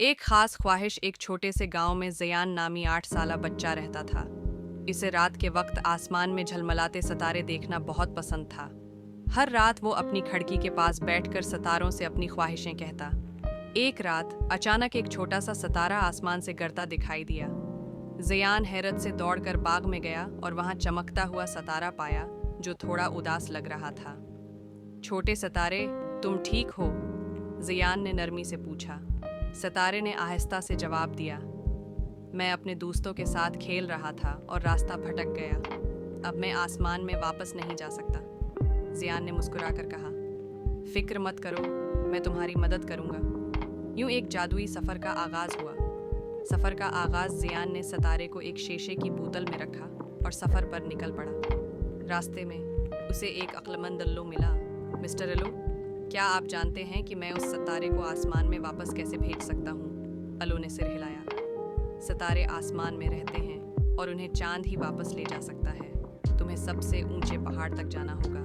एक खास ख्वाहिश एक छोटे से गांव में ज़यान नामी 8 साला बच्चा रहता था। इसे रात के वक्त आसमान में झलमलाते सितारे देखना बहुत पसंद था। हर रात वो अपनी खिड़की के पास बैठकर सितारों से अपनी ख्वाहिशें कहता। एक रात अचानक एक छोटा सा सितारा आसमान से गिरता दिखाई दिया। ज़यान हैरत से दौड़कर बाग में गया और वहां चमकता हुआ सितारा पाया जो थोड़ा उदास लग रहा था। छोटे सितारे, तुम ठीक हो? ज़यान ने नरमी से पूछा। सितारे ने आहिस्ता से जवाब दिया, मैं अपने दोस्तों के साथ खेल रहा था और रास्ता भटक गया। अब मैं आसमान में वापस नहीं जा सकता। ज़यान ने मुस्कुराकर कहा, फिक्र मत करो, मैं तुम्हारी मदद करूंगा। यूं एक जादुई सफ़र का आगाज़ हुआ। सफ़र का आगाज़ ज़यान ने सितारे को एक शीशे की बोतल में रखा और सफ़र पर निकल पड़ा। रास्ते में उसे एक अक्लमंद अल्लू मिला। मिस्टर अल्लू, क्या आप जानते हैं कि मैं उस सितारे को आसमान में वापस कैसे भेज सकता हूँ? अल्लू ने सिर हिलाया। सितारे आसमान में रहते हैं और उन्हें चांद ही वापस ले जा सकता है। तुम्हें सबसे ऊंचे पहाड़ तक जाना होगा।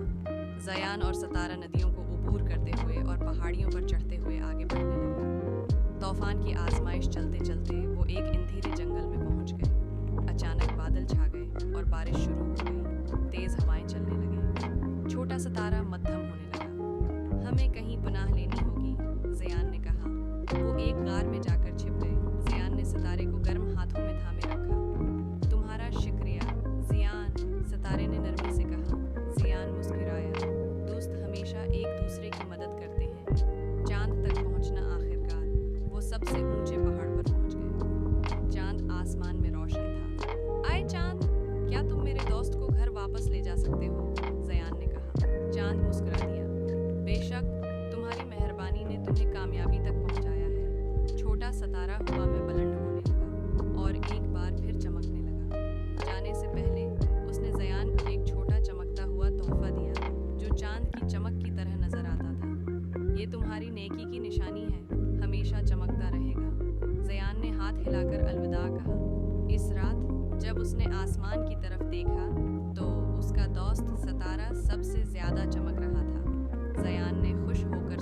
ज़यान और सितारा नदियों को अबूर करते हुए और पहाड़ियों पर चढ़ते हुए आगे बढ़ने लगे। तूफान की आजमाइश चलते चलते वो एक अंधेरे जंगल में पहुंच गए। अचानक बादल छा गए और बारिश शुरू हो गई। तेज हवाएं चलने लगी। छोटा सितारा मद्धम होने लगा। हमें कहीं पनाह लेनी होगी, ज़यान ने कहा। वो एक गार में जाकर छिप गए। ज़यान ने सितारे को गर्म हाथों में थामे रखा। तुम्हारा शुक्रिया ज़यान, सितारे ने नरमी से कहा। ज़यान मुस्कुराया। दोस्त हमेशा एक दूसरे की मदद करते हैं। चांद तक पहुंचना आखिरकार वो सबसे ऊंचे पहाड़ पर पहुंच गए। चांद आसमान में रोशन था। आए चांद, क्या तुम मेरे दोस्त को घर वापस ले जा सकते हो? ज़यान ने कहा। चांद मुस्कुरा दिया। बेशक, तुम्हारी मेहरबानी ने तुम्हें कामयाबी तक पहुंचाया है। छोटा सितारा हवा में बुलंद होने लगा और एक बार फिर चमकने लगा। जाने से पहले उसने ज़यान को एक छोटा चमकता हुआ तोहफा दिया जो चांद की चमक की तरह नजर आता था। ये तुम्हारी नेकी की निशानी है, हमेशा चमकता रहेगा। ज़यान ने हाथ हिलाकर अलविदा कहा। इस रात जब उसने आसमान की तरफ देखा तो उसका दोस्त सितारा सबसे ज्यादा चमक रहा था। ज़यान ने खुश होकर